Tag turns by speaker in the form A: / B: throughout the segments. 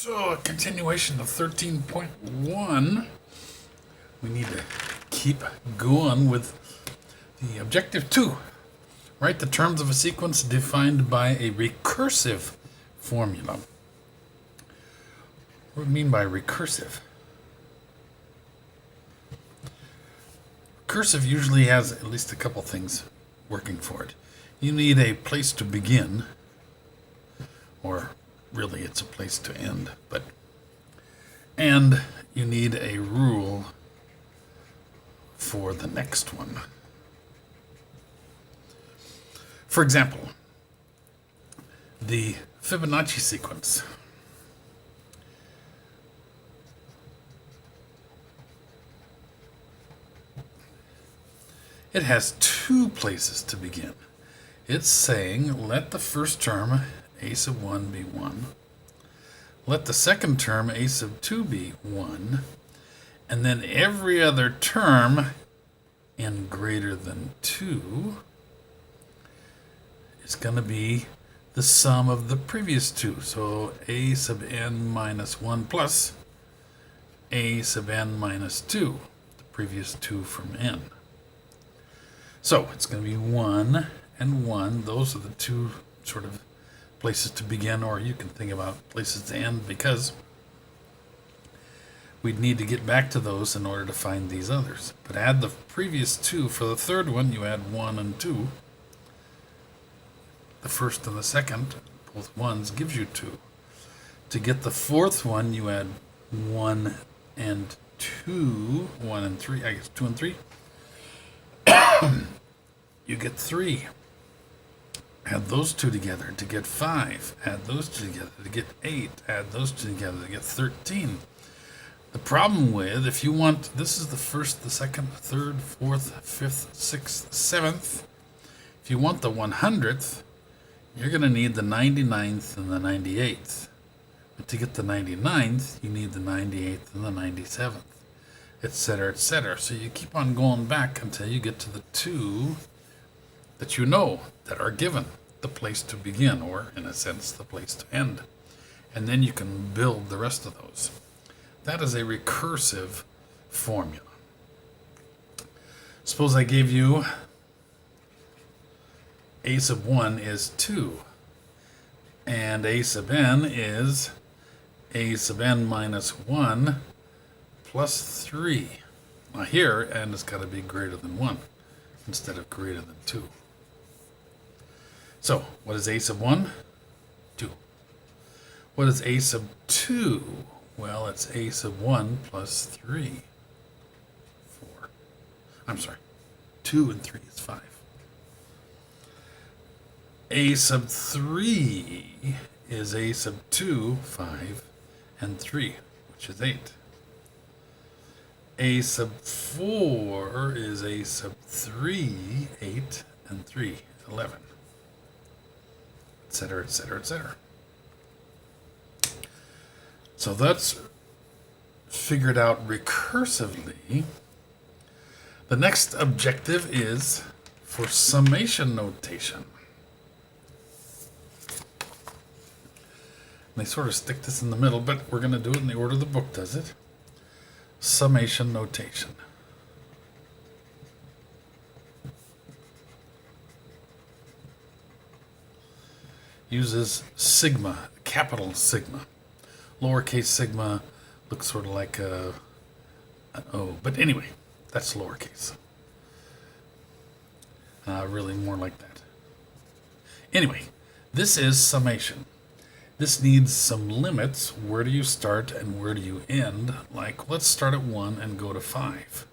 A: So, a continuation of 13.1. We need to keep going with the objective 2. Write the terms of a sequence defined by a recursive formula. What do we mean by recursive? Recursive usually has at least a couple things working for it. You need a place to begin, or really it's a place to end, and you need a rule for the next one. For example, the Fibonacci sequence. It has two places to begin. It's saying let the first term a sub 1 be 1. Let the second term a sub 2 be 1. And then every other term n greater than 2 is going to be the sum of the previous two. So a sub n minus 1 plus a sub n minus 2, the previous two from n. So it's going to be 1 and 1. Those are the two sort of places to begin, or you can think about places to end, because we'd need to get back to those in order to find these others. But add the previous two. For the third one, you add 1 and 2. The first and the second, both ones, gives you 2. To get the fourth one, you add 1 and 2, 1 and 3, I guess 2 and 3. You get 3. Add those two together to get 5. Add those two together to get 8. Add those two together to get 13. The problem with, if you want, this is the first, the second, third, fourth, fifth, sixth, seventh. If you want the 100th, you're going to need the 99th and the 98th. But to get the 99th, you need the 98th and the 97th, etc., etc. So you keep on going back until you get to the two that you know that are given the place to begin, or in a sense the place to end, and then you can build the rest of those. That is a recursive formula. Suppose I gave you a sub 1 is 2, and a sub n is a sub n minus 1 plus 3. Now here n has got to be greater than 1 instead of greater than 2. So, what is a sub 1? 2. What is a sub 2? Well, it's a sub 1 plus 3. 4. I'm sorry. 2 and 3 is 5. A sub 3 is a sub 2, 5, and 3, which is 8. A sub 4 is a sub 3, 8, and 3, 11. Etc., etc., etc. So that's figured out recursively. The next objective is for summation notation. They sort of stick this in the middle, but we're going to do it in the order the book does it. Summation notation. Uses sigma, capital sigma. Lowercase sigma looks sort of like an O, but anyway, that's lowercase. Really more like that. Anyway, this is summation. This needs some limits. Where do you start and where do you end? Like, let's start at 1 and go to 5.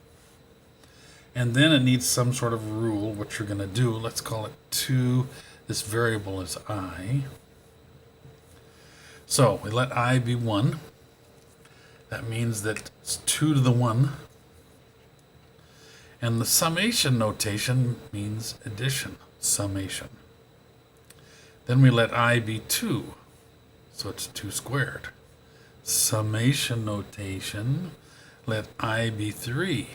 A: And then it needs some sort of rule, what you're going to do. Let's call it 2. This variable is I. So we let I be 1. That means that it's 2 to the 1. And the summation notation means addition, summation. Then we let I be 2. So it's 2 squared. Summation notation, let I be 3.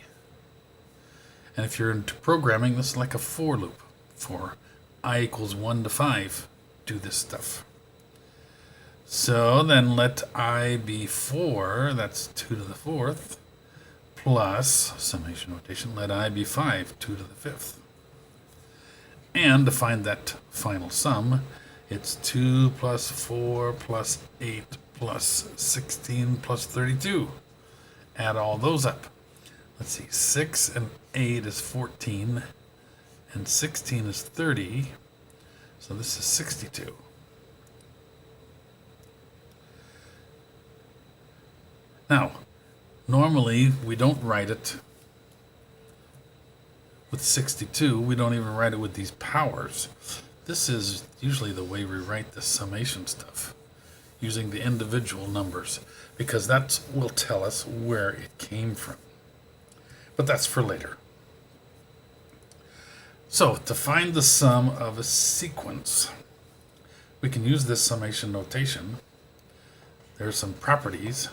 A: And if you're into programming, this is like a for loop. For I equals 1 to 5, do this stuff. So then let I be 4, that's 2 to the 4th, plus, summation notation, let I be 5, 2 to the 5th. And to find that final sum, it's 2 plus 4 plus 8 plus 16 plus 32. Add all those up. Let's see, 6 and 8 is 14, and 16 is 30, so this is 62. Now, normally we don't write it with 62, we don't even write it with these powers. This is usually the way we write the summation stuff, using the individual numbers, because that will tell us where it came from. But that's for later. So, to find the sum of a sequence, we can use this summation notation. There's some properties.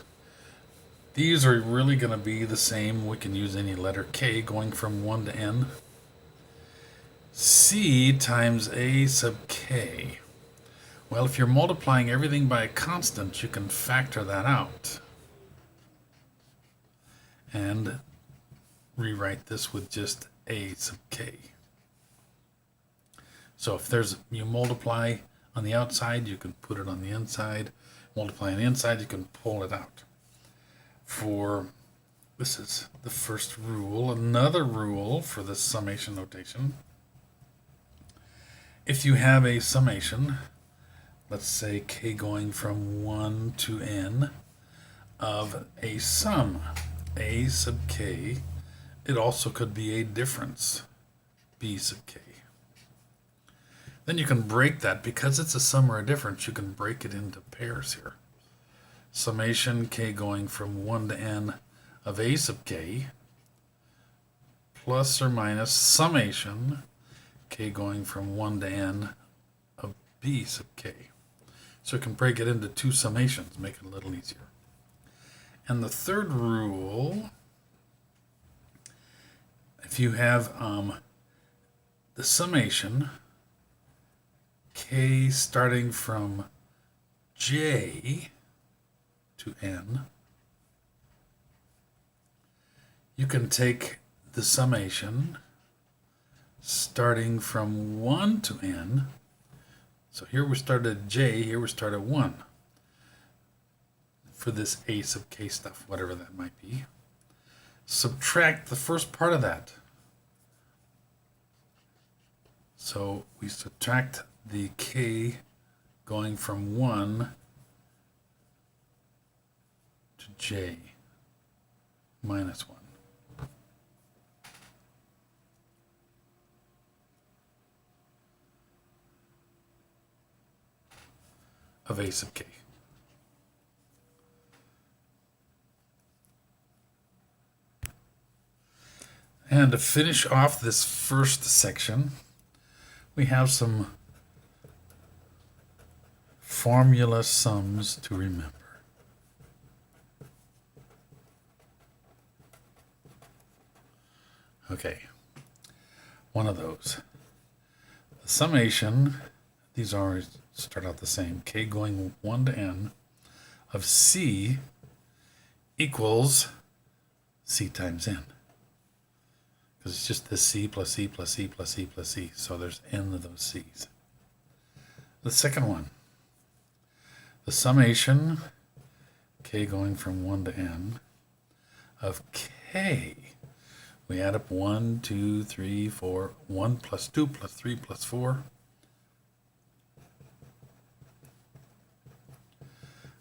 A: These are really going to be the same. We can use any letter K going from 1 to n. C times A sub K. Well, if you're multiplying everything by a constant, you can factor that out and rewrite this with just A sub K. So if you multiply on the outside, you can put it on the inside. Multiply on the inside, you can pull it out. This is the first rule. Another rule for this summation notation. If you have a summation, let's say K going from 1 to n of a sum, A sub K, it also could be a difference, B sub K. Then you can break that, because it's a sum or a difference, you can break it into pairs here. Summation K going from 1 to n of A sub K plus or minus summation K going from 1 to n of B sub K. So you can break it into two summations, make it a little easier. And the third rule, if you have the summation K starting from J to n, you can take the summation starting from 1 to n. So here we start at J, here we start at 1 for this A sub K stuff, whatever that might be. Subtract the first part of that. So we subtract the K going from 1 to J minus 1. Of A sub K. And to finish off this first section, we have some formula sums to remember. Okay, one of those. The summation, these are start out the same, K going 1 to n of C equals C times n. Because it's just this C plus C plus C plus C plus C. So there's n of those C's. The second one, the summation K going from 1 to n of K. We add up 1, 2, 3, 4, 1 plus 2 plus 3 plus 4.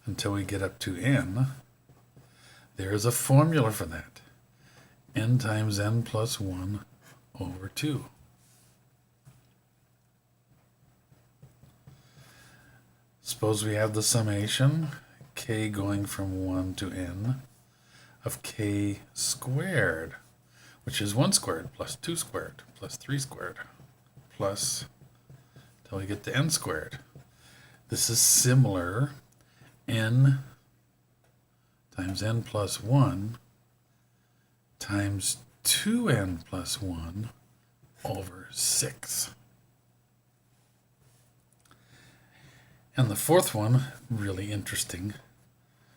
A: Until we get up to n. There is a formula for that. N times n plus 1 over 2. Suppose we have the summation K going from 1 to n of K squared, which is 1 squared plus 2 squared plus 3 squared plus till we get to n squared. This is similar. N times n plus 1 times 2n plus 1 over 6. And the fourth one, really interesting.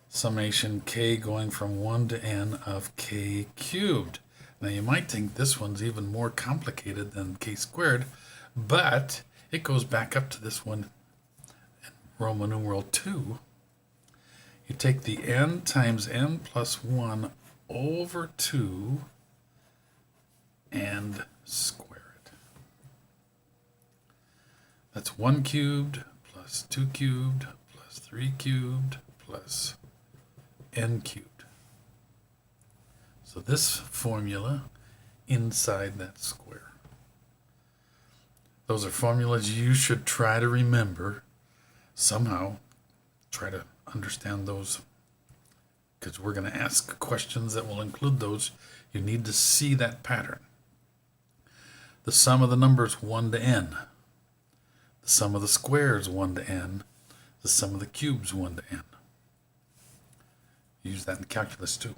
A: Summation k going from 1 to n of k cubed. Now you might think this one's even more complicated than k squared, but it goes back up to this one in Roman numeral 2. You take the n times n plus 1 over 2 and square it. That's 1 cubed plus 2 cubed plus 3 cubed plus n cubed. So this formula inside that square. Those are formulas you should try to remember somehow. Try to understand those, because we're going to ask questions that will include those. You need to see that pattern. The sum of the numbers 1 to n. The sum of the squares 1 to n. The sum of the cubes 1 to n. Use that in calculus too.